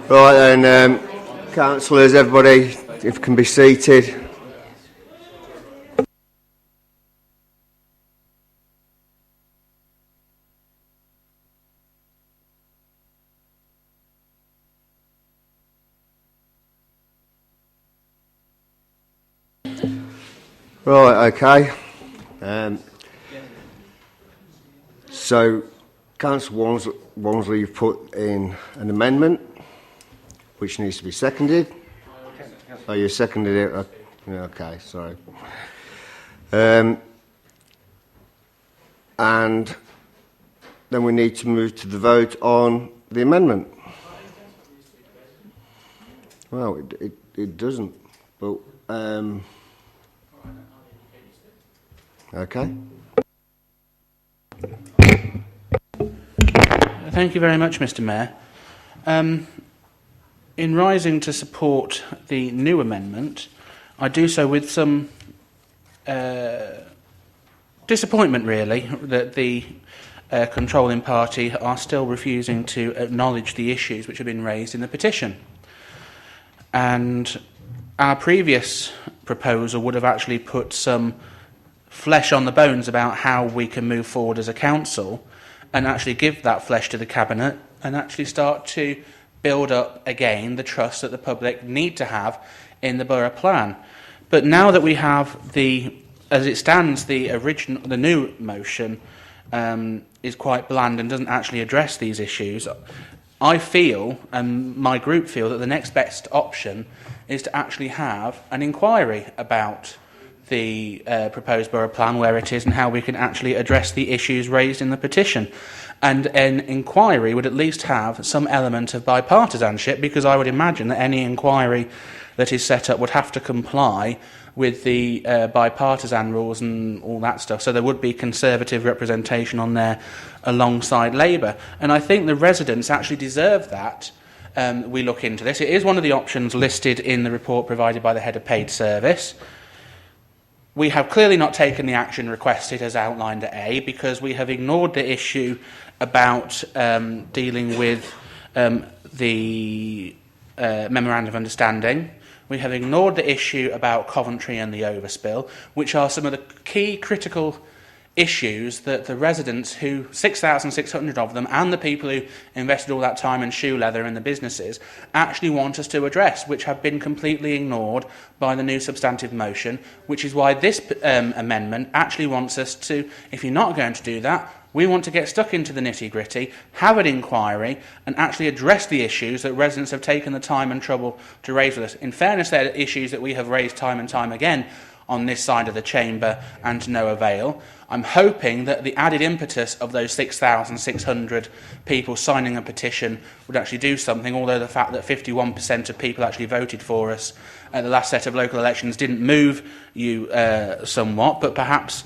Right then, councillors, everybody, if can be seated. Right, okay. So, Councillor Walmsley, you've put in an amendment which needs to be seconded. Oh, you seconded it? Okay, sorry. And then we need to move to the vote on the amendment. Well, it doesn't, but... Okay. Thank you very much, Mr. Mayor. In rising to support the new amendment, I do so with some disappointment, really, that the controlling party are still refusing to acknowledge the issues which have been raised in the petition. And our previous proposal would have actually put some flesh on the bones about how we can move forward as a council and actually give that flesh to the Cabinet and actually start to build up again the trust that the public need to have in the borough plan. But now that we have as it stands, the new motion is quite bland and doesn't actually address these issues, I feel, and my group feel, that the next best option is to actually have an inquiry about the proposed borough plan, where it is, and how we can actually address the issues raised in the petition. And an inquiry would at least have some element of bipartisanship, because I would imagine that any inquiry that is set up would have to comply with the bipartisan rules and all that stuff. So there would be Conservative representation on there alongside Labour. And I think the residents actually deserve that. We look into this. It is one of the options listed in the report provided by the Head of Paid Service. We have clearly not taken the action requested as outlined at A, because we have ignored the issue about dealing with the Memorandum of Understanding. We have ignored the issue about Coventry and the overspill, which are some of the key critical issues that the residents, 6,600 of them, and the people who invested all that time and shoe leather in the businesses, actually want us to address, which have been completely ignored by the new substantive motion, which is why this amendment actually wants us to, if you're not going to do that, we want to get stuck into the nitty-gritty, have an inquiry, and actually address the issues that residents have taken the time and trouble to raise with us. In fairness, they're issues that we have raised time and time again on this side of the chamber, and to no avail. I'm hoping that the added impetus of those 6,600 people signing a petition would actually do something, although the fact that 51% of people actually voted for us at the last set of local elections didn't move you somewhat, but perhaps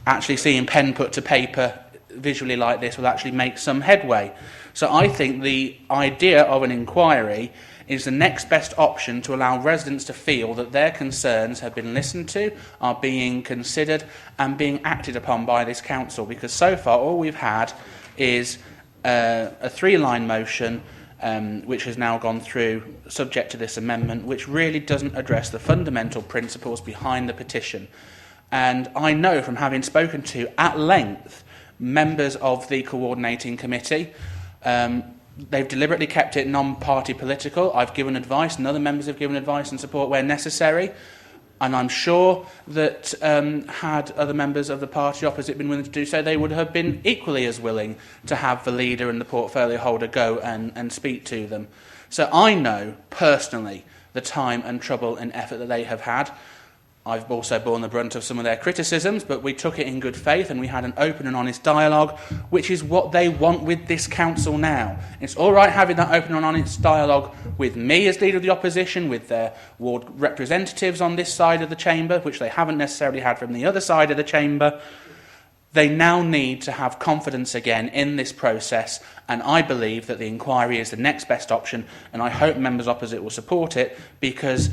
actually seeing pen put to paper visually like this will actually make some headway. So I think the idea of an inquiry is the next best option to allow residents to feel that their concerns have been listened to, are being considered and being acted upon by this council, because so far all we've had is a three-line motion which has now gone through subject to this amendment, which really doesn't address the fundamental principles behind the petition. And I know from having spoken to at length members of the coordinating committee, they've deliberately kept it non-party political. I've given advice, and other members have given advice and support where necessary. And I'm sure that had other members of the party opposite been willing to do so, they would have been equally as willing to have the leader and the portfolio holder go and speak to them. So I know, personally, the time and trouble and effort that they have had. I've also borne the brunt of some of their criticisms, but we took it in good faith and we had an open and honest dialogue, which is what they want with this council now. It's all right having that open and honest dialogue with me as leader of the opposition, with their ward representatives on this side of the chamber, which they haven't necessarily had from the other side of the chamber. They now need to have confidence again in this process, and I believe that the inquiry is the next best option, and I hope members opposite will support it, because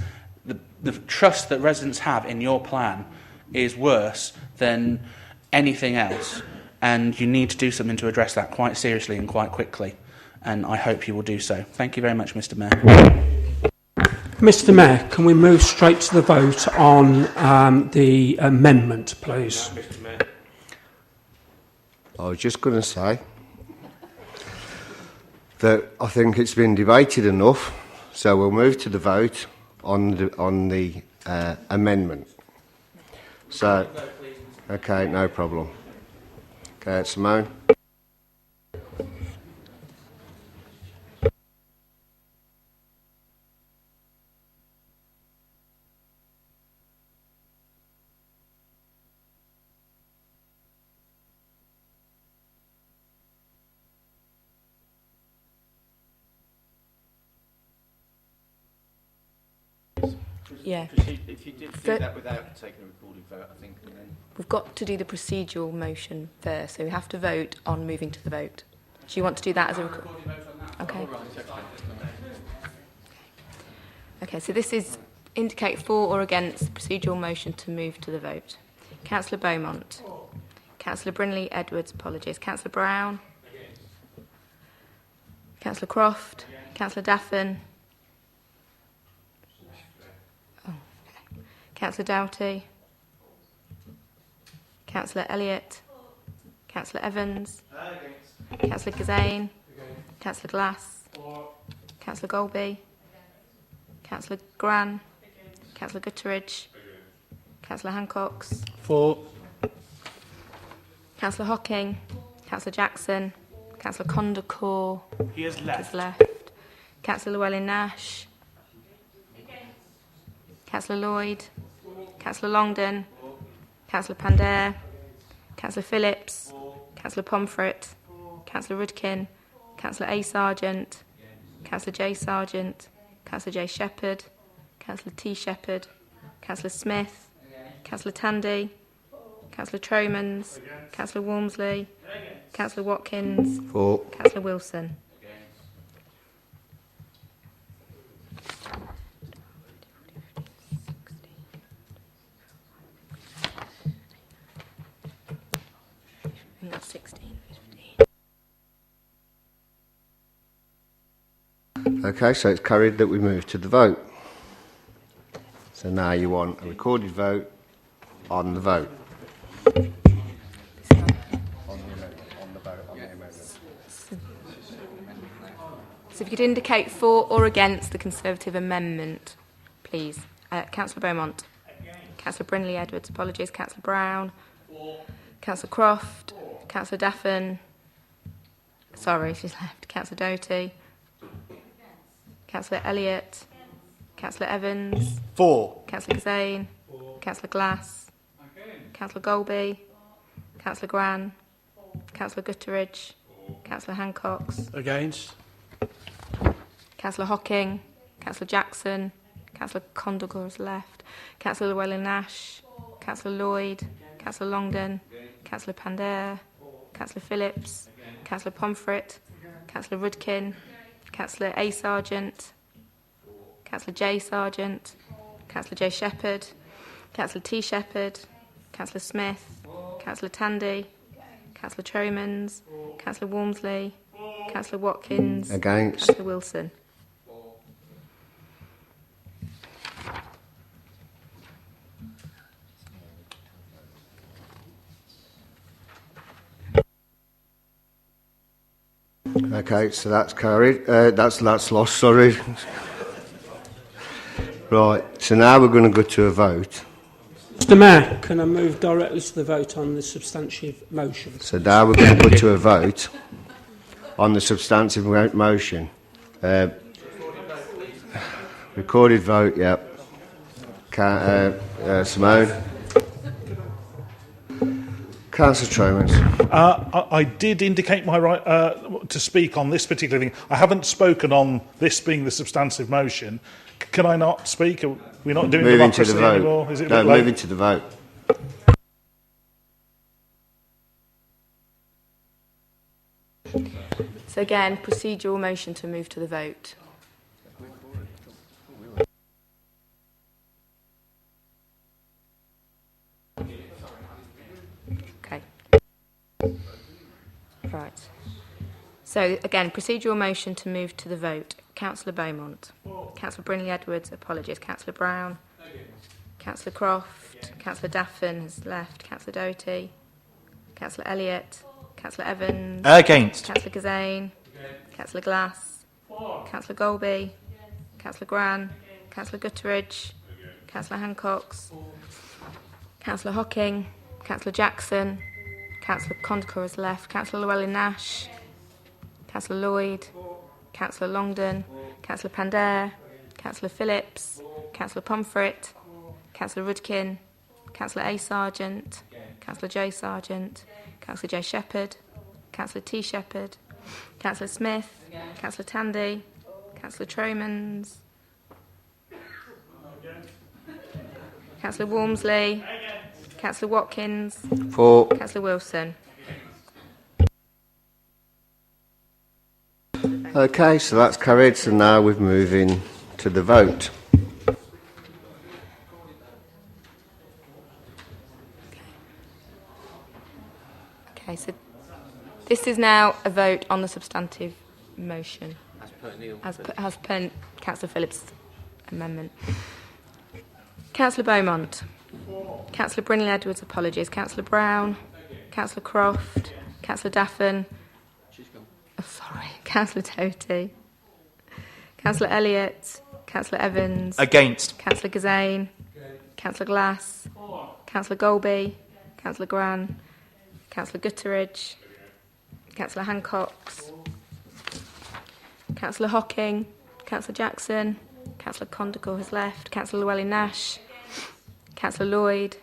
the trust that residents have in your plan is worse than anything else, and you need to do something to address that quite seriously and quite quickly. and I hope you will do so. Thank you very much, Mr. Mayor. Mr. Mayor, can we move straight to the vote on the amendment, please? I was just going to say that I think it's been debated enough, so we'll move to the vote on the amendment. So, okay, no problem. Okay, Simone. Yeah. If you did do that without taking a recorded vote, I think, and then... We've got to do the procedural motion first, so we have to vote on moving to the vote. Do you want to do that as a... Okay. Okay, so this is indicate for or against the procedural motion to move to the vote. Councillor Beaumont. Councillor Brinley Edwards, apologies. Councillor Brown. Councillor Croft. Councillor Daffin. Councillor Doughty, Councillor Elliott, Councillor Evans, Councillor Gazane, Councillor Glass, Councillor Golby, Councillor Gran, Councillor Gutteridge, Councillor Hancocks, For. Councillor Hocking, Councillor Jackson, Councillor Condacor, He has left. Councillor Llewellyn-Nash, Councillor Lloyd, Councillor Longdon, Councillor Pandair, Councillor Phillips, Councillor Pomfret, Councillor Rudkin, Councillor A. Sargent, Councillor J. Sargent, Councillor J. Shepherd, Councillor T. Shepherd, Councillor Smith, Councillor Tandy, Councillor Tromans, Councillor Walmsley, Councillor Watkins, For. Councillor Wilson. I think that's 16. Okay, so it's carried that we move to the vote. So now you want a recorded vote on the vote. So if you could indicate for or against the Conservative amendment, please. Councillor Beaumont. Councillor Brinley Edwards, apologies. Councillor Brown. Councillor Croft. Councillor Daffin. Sorry, she's left. Councillor Doughty. Councillor Elliott. Councillor Evans. For. Councillor Gazane. Councillor Glass. Councillor Golby. Councillor Gran. Councillor Gutteridge. Councillor Hancocks. Against. Councillor Hocking. Councillor Jackson. Councillor Condacor has left. Councillor Llewellyn-Nash. Councillor Lloyd. Councillor Longdon. Councillor Pandair. Councillor Phillips. Councillor Pomfret. Councillor Rudkin. Councillor A. Sargent. Councillor J. Sargent. Councillor J. Shepherd. Councillor T. Shepherd. Councillor Smith. Councillor Tandy. Councillor Tromans. Councillor Walmsley. Councillor Watkins. Against. Councillor Wilson. Okay, so that's carried. That's lost, sorry. Right, so now we're going to go to a vote. Mr. Mayor, can I move directly to the vote on the substantive motion? So now we're going to go to a vote on the substantive motion. Recorded vote, yep. Simone. Councillor Tromans. I did indicate my right to speak on this particular thing. I haven't spoken on this being the substantive motion. Can I not speak? Are we not doing Moving to democracy the vote. anymore? Is it a No, bit late? moving to the vote. So again, procedural motion to move to the vote. Okay. Right. So, again, procedural motion to move to the vote. Councillor Beaumont. Councillor Brindley Edwards, apologies. Councillor Brown. Councillor Croft. Councillor Daffin has left. Councillor Doherty. Councillor Elliott. Councillor Evans. Against. Councillor Gazane. Councillor Glass. Councillor Golby. Councillor Gran. Councillor Gutteridge. Councillor Hancox. Councillor Hocking. Councillor Jackson. Councillor Condacor has left. Councillor Llewellyn-Nash. Councillor Lloyd. Councillor Longden. Councillor Pandair. Councillor Phillips. Councillor Pomfret. Councillor Rudkin. Councillor A. Sargent. Councillor J. Sargent. Councillor J. Shepherd. Councillor T. Shepherd. Councillor Smith. Councillor Tandy. Councillor Tromans. Councillor Walmsley. Councillor Watkins. For. Councillor Wilson. Okay, so that's carried. So now we're moving to the vote. Okay, so this is now a vote on the substantive motion, As per Neil. as per Councillor Phillips' amendment. Councillor Beaumont. Councillor Brindley Edwards, apologies. Councillor Brown. Councillor Croft. Councillor Daffin. She's gone. Oh, sorry. Councillor Doherty. Councillor Elliott. Councillor Evans. Against. Councillor Gazane. Councillor Glass. Councillor Golby. Councillor Gran. Councillor Gutteridge. Councillor Hancox. Councillor Hocking. Councillor Jackson. Councillor Condacor has left. Councillor Llewellyn-Nash. Councillor Lloyd.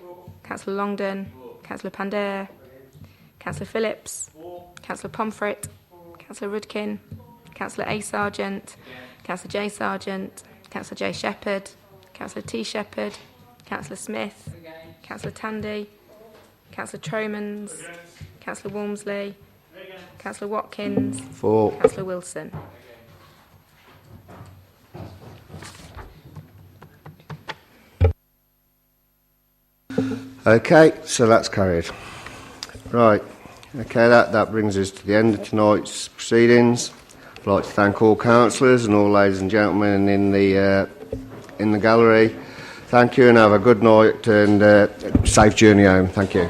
Councillor Longden. Councillor Pandair. Councillor Phillips. Councillor Pomfret. Councillor Rudkin. Councillor A. Sargent. Councillor J. Sargent. Councillor J. Shepherd. Councillor T. Shepherd. Councillor Smith. Councillor Tandy. Councillor Tromans. Councillor Walmsley. Councillor Watkins. For. Councillor Wilson. Okay, so that's carried. Right. Okay, that brings us to the end of tonight's proceedings. I'd like to thank all councillors and all ladies and gentlemen in the gallery. Thank you and have a good night and safe journey home. Thank you.